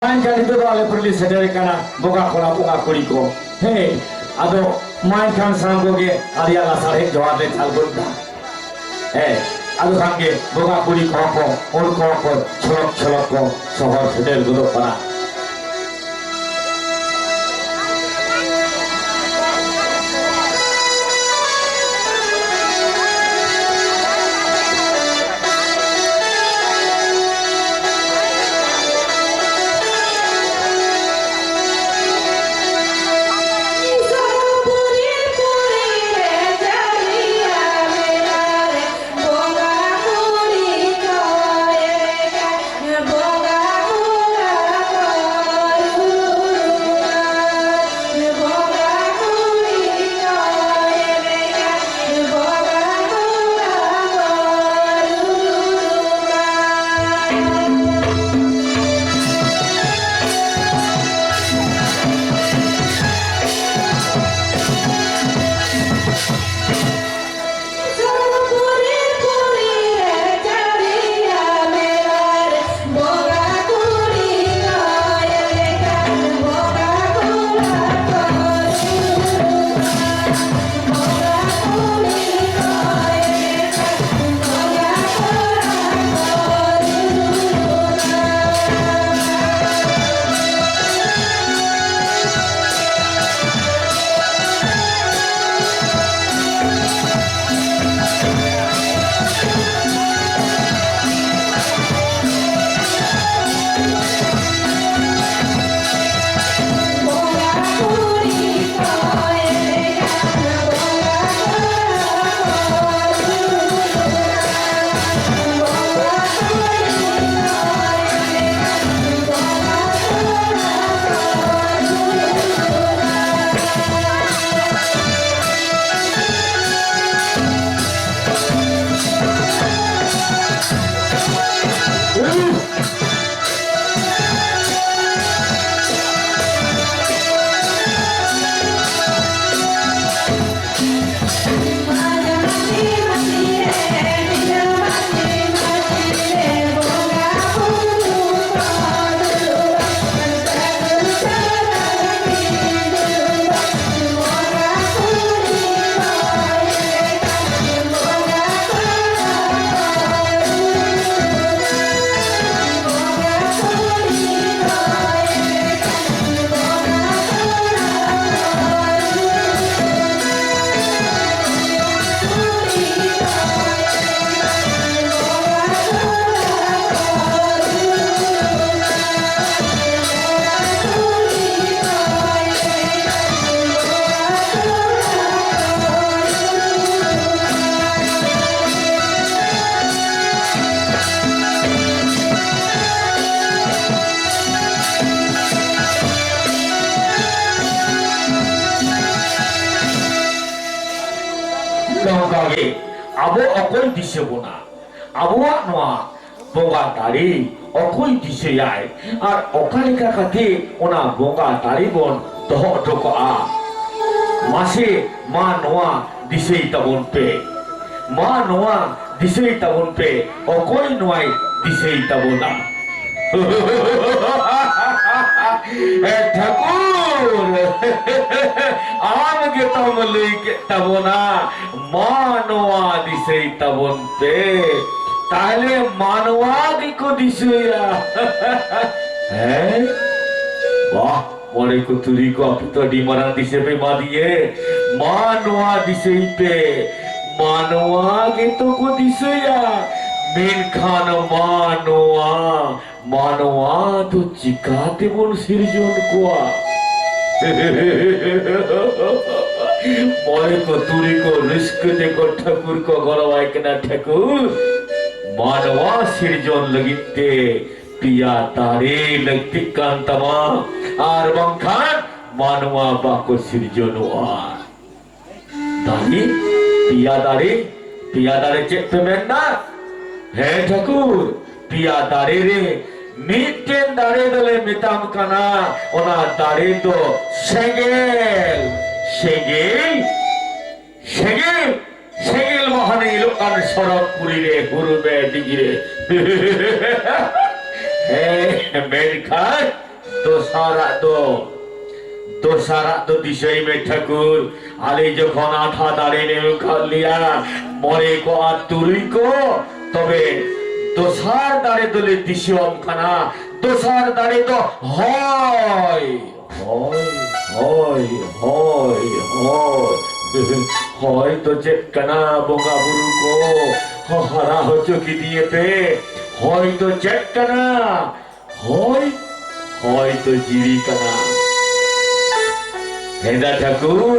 main kan itu ale perli sedari kana boga kola boga kuriko he ado main kan sanggo ge alia la sare jawab le chalgunda he ado sange boga kuriko ko or ko cholok ko sohor sedel gudo para abo okoi disebona aboa noa boga tari okoi diseyai ar okalika kate ona boga tari bon doho doko a mase ma noa disei tabon pe ma noa disei tabon pe okoi noai disei tabona ঠাকুর আমাকে তামলে তাবনা মানওয়া দিছেই তাবন pay তাহলে মানওয়া দিকো দিছয়া হ্যাঁ বাহ মরে কো তুরি কো আপতো ডিমারা দিছে pay মা দিয়ে মানওয়া দিছেই pay মানওয়া গে তো কো দিছয়া main খান মানওয়া मानवा तो चिकाते बोल सिरजोन कोआ मोए को तुरी को रिस्क देखो ठाकुर को गलवाय केना ठाकुर मानवा सिरजोन लगिते पिया तारे लगती कांतमा आर बंखान मानवा बाको सिरजोन आ दानी पिया दारे चेक पेमेंट ना है ठाकुर पिया दारे रे मीटेन दारे दले मिताम कना ओना दारे तो सेगेल सेगेल सेगेल सेगेल महाने इलोकान सड़क पुरी रे गुरु बे दिगिरे मेन खान दोसारा तो दिशा में ठाकुर आले जो खना था दारे ने खा लिया मोरे को आतुरी को तबे दोसार दारे दोले दिशोम खाना दोसार दारे तो होय होय होय होय होय होय तो चेक कना बोंगा बुरु को हरा हो चुकी दिए पे होय तो चेक कना होय होय तो जीवी कना हेदा ठाकुर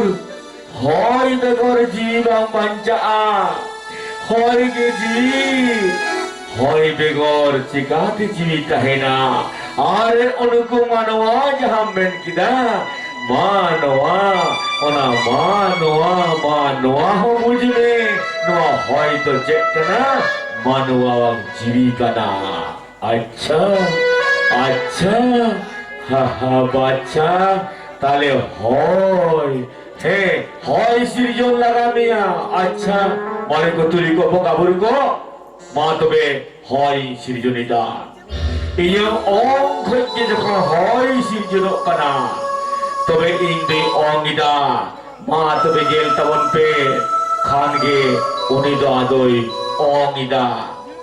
होय बेगर जीवा पंचा होय के जी होय बेगर चिकाते जीवित है ना आरे उनको मानवा जहां बेन किदा मानवा ओना मानवा हो मुझ में नो होय तो चेतना मानवा जीविका ना अच्छा अच्छा हा बाचा ताले होय हे होय सृजन लगा मिया अच्छा माने को तुली को बोका बुरु को मा तबे होय सृजनिदा इयो ओम खजे जखन होय सृजन कना तबे इंदे ओंगिदा मा तबे गेल तबन पे खानगे उनी दो आदोई ओंगिदा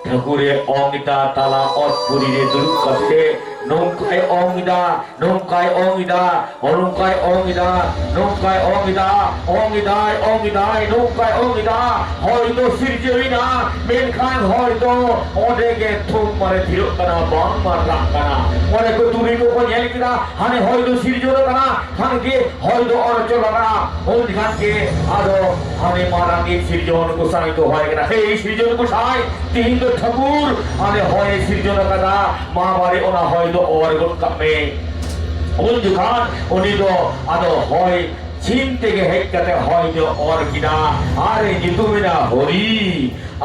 ठाकुरे ओंगिदा ताला अटपुरी रे दुरुक कथे नौकाय ओंगिदा नौकाय ओंगिदा अनुकाय ओंगिदा नौकाय ओंगिदा ओंगिदाय ओंगिदाय नौकाय ओंगिदा हयतो सिरजेविना मेनखान हयतो ओडेगे थुम मारे थिरो कना बांग मारला कना ओने को तुरी को नेल किदा हाने हयतो सिरजोरो कना खानगे हयतो अरचो लगा ओन खान के आदो हाने मारांगे सिरजोन को साई तो होय कना हे सिरजोन को साई तीन तो ठाकुर आने होय सिरजोन कना मा बारे ओना हयतो और गुट कमे उन जुखान उन्हीं दो आदो होय चिंते के हेक कते होय जो और किना आरे जितु मिना होरी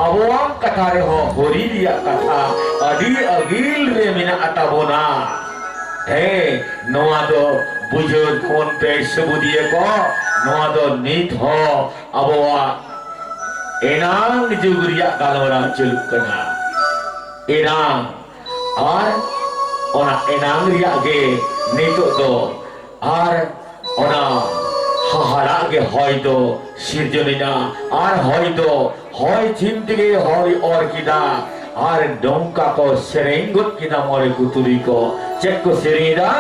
अबोआं कथा रे हो होरी लिया कथा अडी अगिल रे मिना अताबोना हे नोआ दो बुझो फोन पे सबुदिए को नोआ दो नीत हो अबोआ एनांग जुगरिया गालोरा चलुक कना एनांग और ओना एनांग रिया गे नेतो दो आर ओना हाहारा गे होय दो सिरजनिना आर होय दो होय चिंते गे होय और किदा आर डोंका को सेरेंगुत किदा मोरे कुतुरी को चेक को सेरेंगा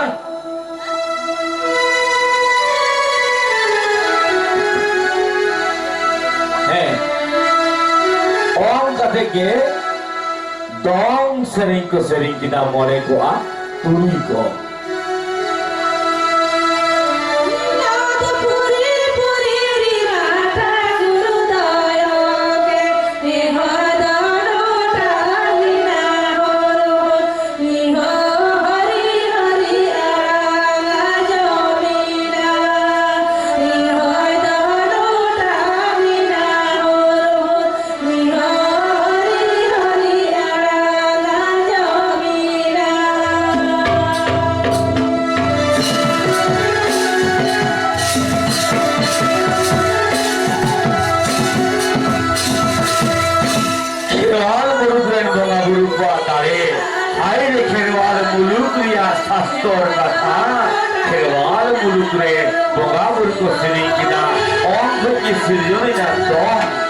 है ओम कथे के dong sering ke sering kita more ko tuli ko Pastor kata khilwal muluk re boga bur ko sering kita om ko ki sirjone na dong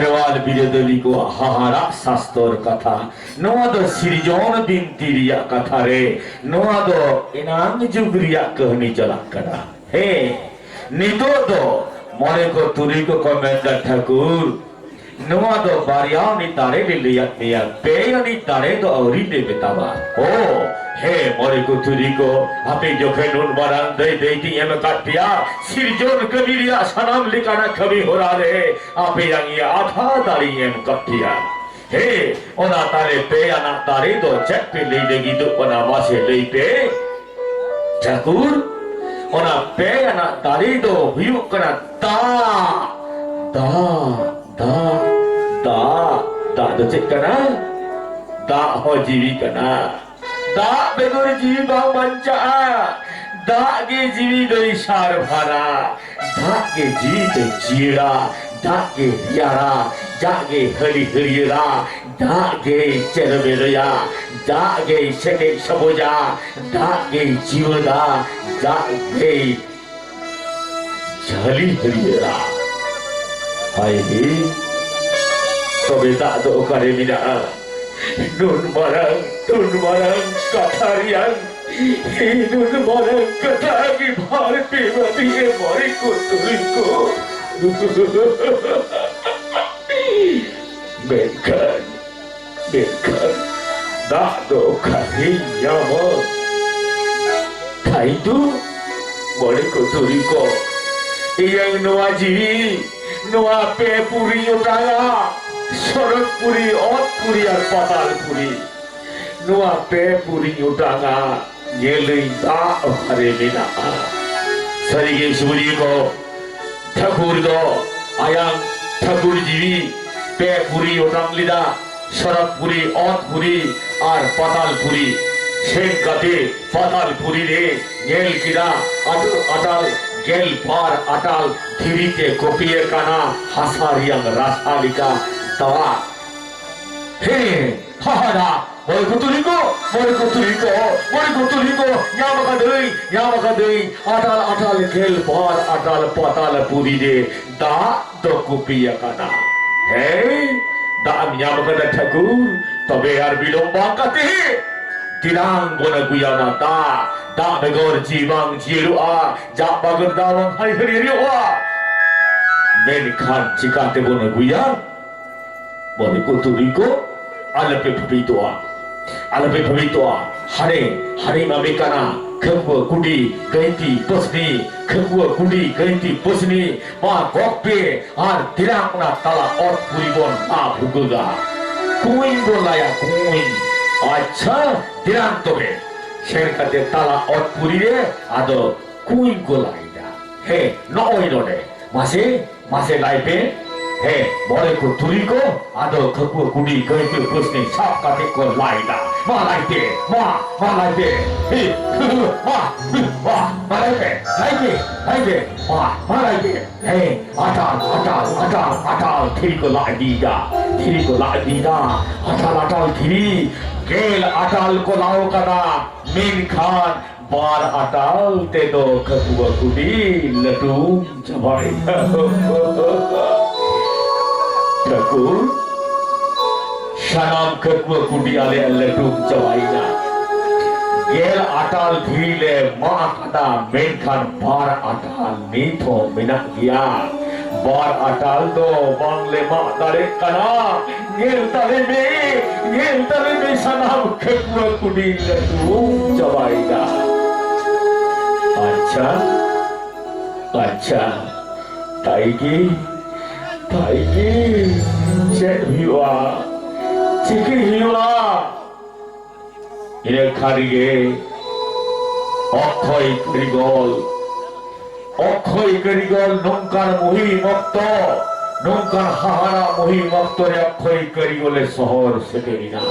Kherwal बिरदली को हाहारा शास्त्र कथा नोआ दो सिरजोन बिनती रिया कथा रे नोआ दो इनाम जुग रिया कहनी चला करा हे नितो दो मने को तुरी को कमेंडर ठाकुर नोआ दो बारियानी तारे ले लिया निया पेयनी तारे दो औरी ने बेतावा ओ हे मरे को तुरी को आपे जो खेनुन बरान दे देती एम काटिया सिरजोन कबीरिया सनाम लिकाना कभी हो रहा रे आपे यांगी आधा दारी एम काटिया हे ओना तारे पेयना तारे दो चेक पे ले लेगी तो ओना वासे ले पे ठाकुर ओना पेयना तारे दो हुयु कना दा दा दा दा दा do cek kana da ho jiwi kana da begor jiwi bang manca da ge jiwi doi sar bhara da ge jiwi de jira da ge yara da ge hari harira da ge cherbeya da ge seke saboja da ge jiwada da ge jali harira hai he তবে দাদো করে মিনা নুন Marang কাঠারিয়াং এই নুন Marang কাঠা কি ভার পেবা দিয়ে মরে কো তুই কো বেখান দাদো খাই যাবো খাই তু মরে কো তুই কো এই নোয়াজি নোয়া পে পুরি ওটায়া সরকপুরি অতপুরি আর পাতালপুরি নোয়া পে পুরি উঠাঙা গেলেই তা হারে মিনা সরিগে সুরি গো ঠাকুর গো আয়াং ঠাকুর জিবি পে পুরি উঠাং লিদা সরকপুরি অতপুরি আর পাতালপুরি সেন কাতে পাতালপুরি রে গেল কিরা আটাল গেল পার আটাল ধীরিতে কপিয়ে কানা হাসারিয়াং রাসালিকা তাওয়া হে হাহারা মরে কুতুলিকো 냐মাকা দেই আটাল গেল পার আটাল পাতাল পুরি রে দা তো কপিয়ে কানা হে দা 냐মাকা ঠাকুর তবে আর বিলম্ব কাতে দিলাং বনা Guiana da begor jiwang jirua ja bagar dawang hai hari riwa men khan cikate bona guya bone ko turiko alape phobitoa hare mamikana khangwa kudi gaiti posni ma gokpe ar dilang na tala ot puribon a bhuguga kuing bolaya kuing acha dilang tobe সেরকাতে তালা অট পুরিরে আদো queen গোলাইদা হে নয় নডে মাসে লাইপে হে বড়ে কো তুরিকো আদো খকু কুডি কইতে প্রশ্নে সব কাতে কো Lydia মা লাইপে হে মা লাইপে হে আটাল থিরিকো লাইদিদা আটাল থিরি गेल अटाल को लाओ कदा मीन खान बार अटाल ते दो खकुआ कुडी लटू जबाई ठाकुर शनाम खकुआ कुडी आले लटू जबाई ना गेल अटाल धीले मा कदा मीन खान बार अटाल नीथो मिना गया बार अटाल दो बांगले मा दारे कना गेल तले में सनाम खकुआ कुडी लटू जवाईदा अच्छा ताईगी चेक हिवा इने खारिगे অক্ষয় কারিগল নৌকার মহিমত্ত নৌকার হাহারা মহিমত্তরে অক্ষয় কারিগলের শহর সেটেরি না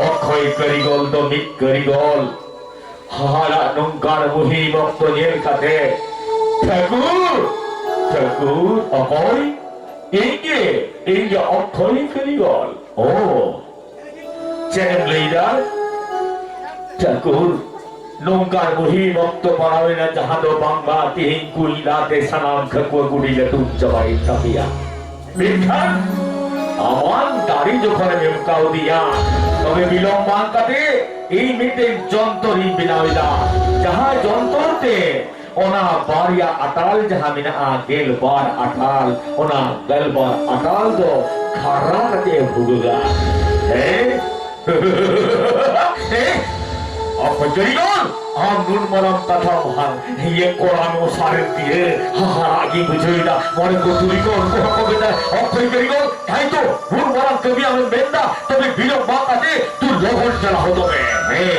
অক্ষয় কারিগল তো মিট কারিগল হাহারা নৌকার মহিমত্ত জেল খাতে ঠাকুর অক্ষয় এই যে অক্ষয় কারিগল ও চ্যানেল লিডার ঠাকুর nongkar muhi waktu parawena jahado bangga tihing kuilate sanam khakwa gudi letu jabai tapia মেঘান আমার দাড়ি যখন মেমকাও দিয়া তবে বিলম্বান কাটে এই মিটে যন্ত্রই বিনাইলা যাহা যন্ত্রতে ওনা বারিয়া আটাল যাহা মিনা গেল বার আটাল ওনা গেল বার আটাল দো খারা কাটে ভুগা হে হে অপচরিগণ আমনুন মরম কথা ভান ये কোরআন ও সারে দিয়ে হাহারাগি বুঝইদা মনে কতুরিগণ কবিতা অপচরিগণ তাই তো ভুল মরম কবি আমি বেন্দা তবে বিলম্ব কাটে তু লগন চলা হতো হে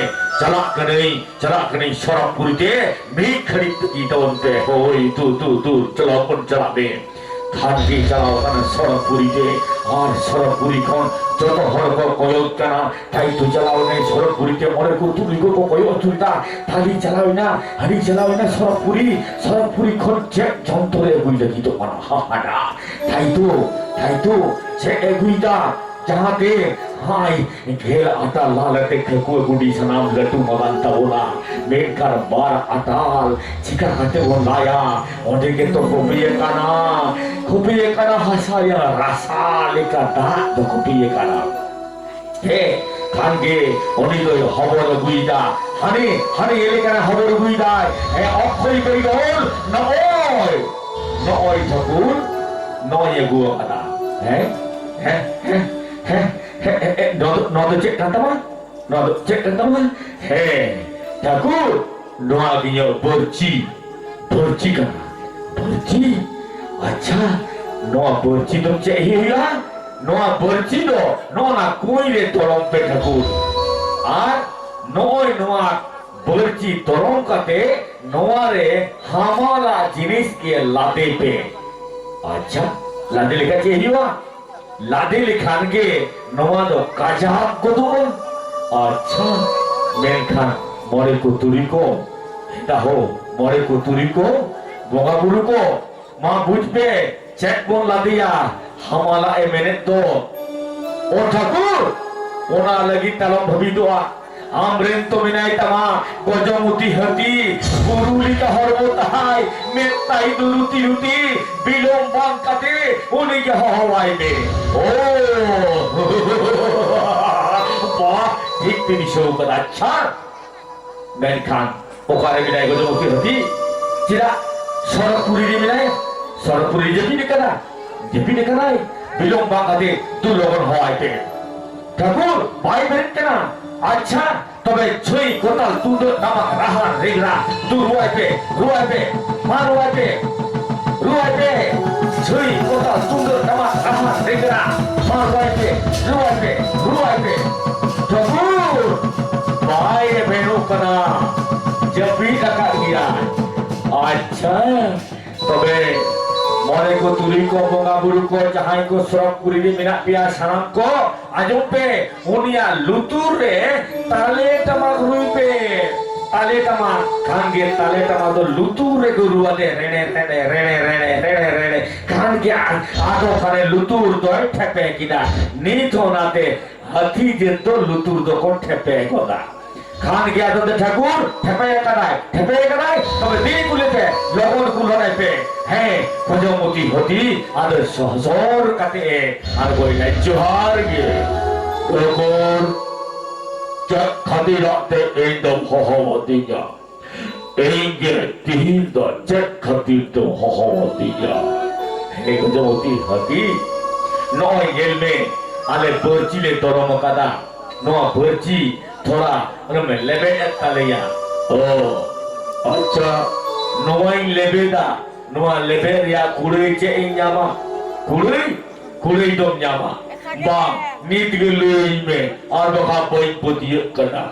चला कने शरपुरीते मेघ खरीद इतवंते होई तू चला कोन चला बे थानगी चलाओ कने शरपुरीते और शरपुरी कोन যত হরক কয়ত কানা তাই তো চালাও নাই শরৎপুরীতে মরে কো তুমি গো কয়ত তুইতা থালি চালাও না হাড়ি চালাও না শরৎপুরি কোন যে যন্ত্রে বুইলা কি তো মানা হাহাডা তাই তো সে এগুইতা যাহাতে হাই ঘের আটা লালতে খেকুয়ে গুডি সনাম লটু মগান্তা बोला মেঘকার বার আটাল চিকা হাতে বলায়া ওদিকে তো কপিয়ে কানা হাসায়া রাসা লেখা দা তো কপিয়ে কানা হে খানগে অনিদয় খবর গুইদা হানি এলাকার খবর গুইদায় হে অক্ষয় করি গল নয় ঠাকুর নয় গুয়া কানা হে নদ cek kantama he ঠাকুর নোয়া গিয়া বরচি kan বরচি আচ্ছা নোয়া বরচি তো cek hiya নোয়া বরচি do নোনা কইরে তরম পে ঠাকুর আর নোয়া বরচি তরম কাতে নোয়ারে হামালা জিনিস কে লাদে পে আচ্ছা লাদে লেখা cek hiya लादे लिखान के नवा दो काजाब को तो अच्छा मेनखान मोरे को तुरी को हिता हो मोरे को तुरी को बोगा बुरु को माँ बुझ पे चेक बोन लादिया हमाला ए मैंने तो ओ ठाकुर ओना लगी तलम भवी दोआ আমরেন তো মিনাই তামা গজমুতি হতি গুরুলি হরবো তাহাই মেত্তাই দুরুতি বিলম্বান কাটে উনিকে হওয়াইবে ও বাহ ঠিক তিনি সৌকত আচ্ছা মেন খান ওখানে বিনাই গজমুতি হতি চিরা শরৎপুরি মিনাই শরৎপুরি জেপি নেকানাই বিলম্বান কাটে দু লগন হওয়াইবে ঠাকুর ভাই বেরেন কেনা अच्छा तबे छुई कोताल तुंदो नामक राहन रेगरा तू रुआई पे मां रुआई पे छुई कोताल तुंदो नामक राहन रेगरा मां रुआई पे ठाकुर भाई बहनों कना जब भी लगा दिया अच्छा तबे मोरे को तुरी को बोंगा बुरु को जहां को शरৎপুরি मिना पिया सनाम को आजो पे उनिया लुतुर रे ताले तमा रुई पे ताले तमा खानगे ताले तमा तो लुतुर रे को रुआले रेणे खानगे आदो खाने लुतुर तो ठेपे किदा नीत होनाते हाथी जे तो लुतुर दो को ठेपे कोदा खान गया तो ठाकुर ठेपे कराय तबे दिनी कुलेते लगन कुलनाय पे है खजमती होती आदर सहजर काटे আর কইলাই জোহার গে লগন চক খাদি রাতে এই দম হহমতিয়া এই গে তিন দ চক খাদি তো হহমতিয়া হে খজমতি হতি নয় গেলমে আলে বরচিলে তরম কাদা নোয়া বরচি थोड़ा उनमें लेबे तलिया ओ अच्छा नोई लेबेदा नोआ लेबे या कुड़े चे इंजामा कुड़े दम जामा बा नीत के लुई में और बखा बोई पोतिय करना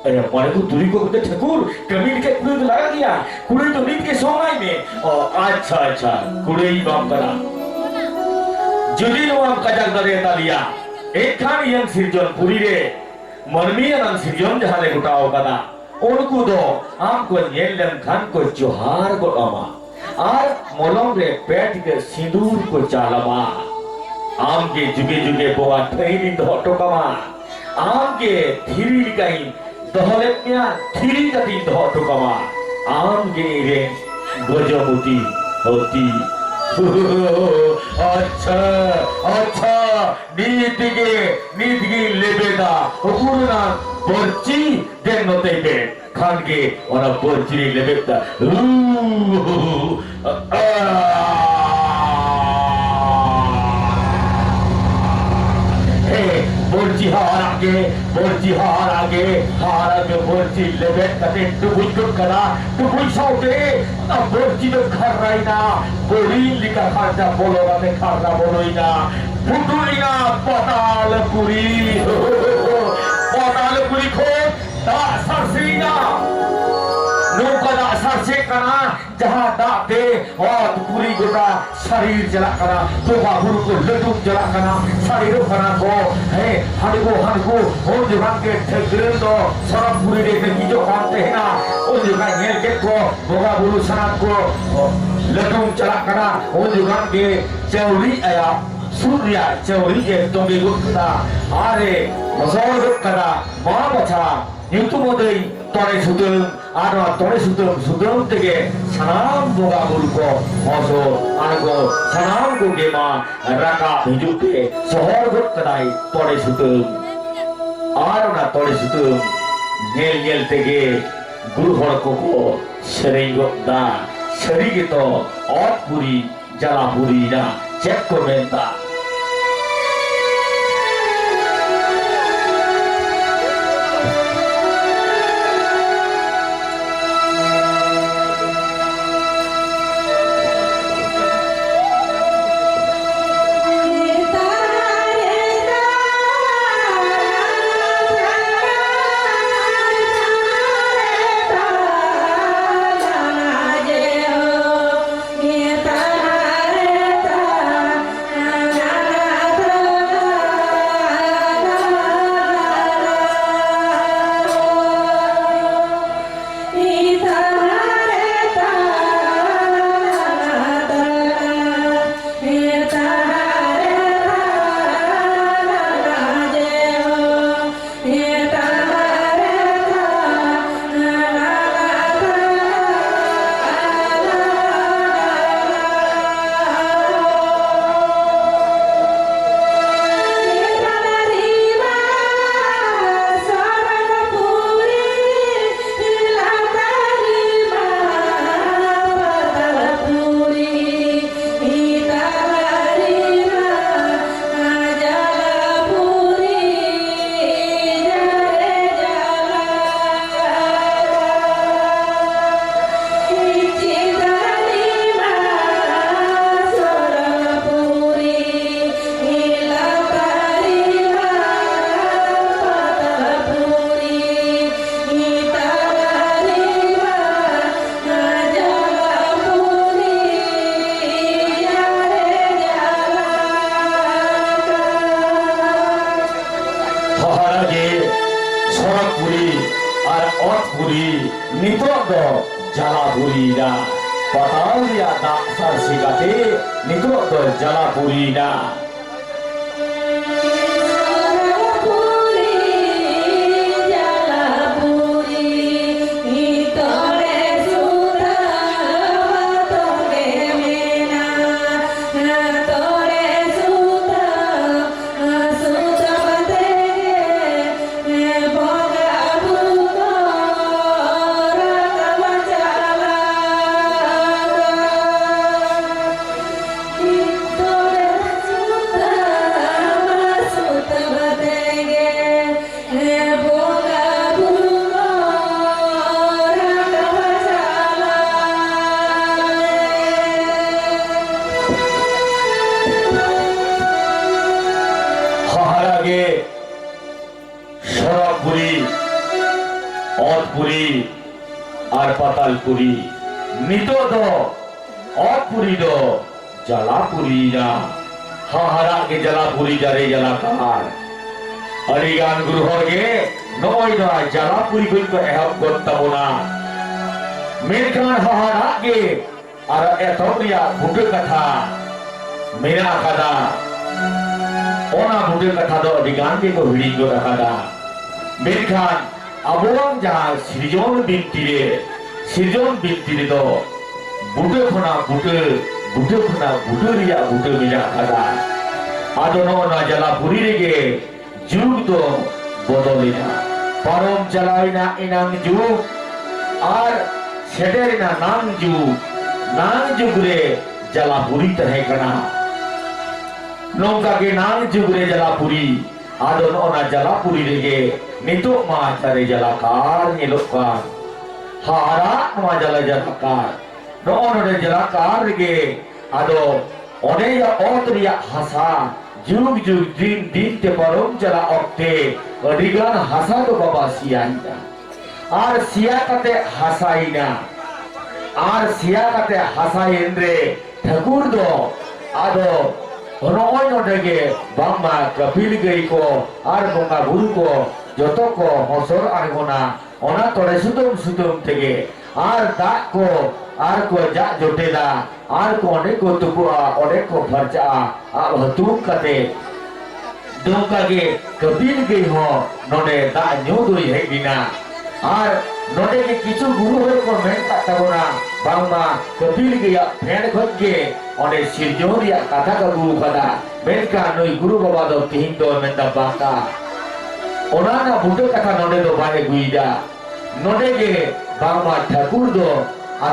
अरे मारे को दूरी को कहते ठाकुर कमीन के कुड़े तो लगा दिया कुड़े तो नीत के सोनाई में ओ अच्छा कुड़े ही बाम करा जुदी नोआ कजाक दरे तलिया एक खान यंग सिरजन पूरी रे मनमियान सिरजन जहाले गुटाओ कदा उनको दो आमको नेलम खान को जोहार को अमा और मोलम रे पेट के सिंदूर को चालमा आम के जुगे बोआ थैली धोटो कमा आम के थीरी काई दहले मिया थीरी कती धोटो कमा आम के रे गजमुती होती अच्छा अच्छा नीतिगे लेबेदा उकुरना borci den notebe kange ona borci lebeta borci harage borci lebet kate tubui kara tubui saute na borci do kharraina bori lika khata bolorate kharra boloina putulina patalpuri ko tak sarsina nungka tak sarse kana jahat tak de puri gota sharir jalak kana tuha huru ko leduk jalak kana sharir kana ko haniku on jugan ke thegren do sarap puri de kijo kante na on jugan ngel ke ko boga bulu sanat ko leduk jalak kana on jugan ke chauri aya surya chauri ke tongi gutta are masor kada ma bacha yutumodei tore sudum aro tore sudum tege sanam boga bulko oso anago sanam ko gema raka hijute sohor kadai tore sudum aro na tore sudum ngel tege guru hor ko sereng da serigi to ot puri jala puri na check komenta Puri nito do ot puri do jala puri na hahara ke jala puri jare jala kahar arigan guru horge noi na jala puri ko ehab gottabona menkan hahara ke ara etoria budu katha mera kada ona budu katha do arigan ke ko hidi go kada menkan abong jaha srijon bintire Sirjon binti do bude khona bude बुटो खुना बुटो रिया बुटो मिला खदा आदो ना जलापुरी रेगे जुग दो बदलिना परम चलाइना इनांग जुग और सेटेरिना नांग जुग रे जलापुरी तहे कना नौका के नांग जुग रे जलापुरी आदो ना जलापुरी रेगे नितो मा चारे जलाकार निलोकार हारा मा जलाकार नौने जलाकार रेगे आदो ओने या ओतरिया हसा जुग जुग दिन दिन ते परम जला ऑक्टे अडिगान हसा तो बाबा सियाइना आर सिया कते हसाइना आर सिया कते हसाइन रे ठाकुर दो आदो नोय नोडेगे बांगा कपिल गई को आर बोंगा गुरु को जतो को हसर आरगोना ओना तोरे सुतुम तेगे आर दा को आर को जा जोटेदा आर को अनेक को तुपुआ अनेक को फरजा आ हतुम कते दोका के कपिल गई हो नोडे दा न्यू दोई हेगिना आर नोडे के किछु गुरु होय को मेन ताबोना बांगा कपिल गया फेन खगे ओने सिरजोरिया कथा का गुरु कदा मेनका नई गुरु बाबा दो तिहिं दो मेंदा बाका ओना ना बुटो कथा नोडे दो बाए गुइदा नोडे के बांगा ठाकुर दो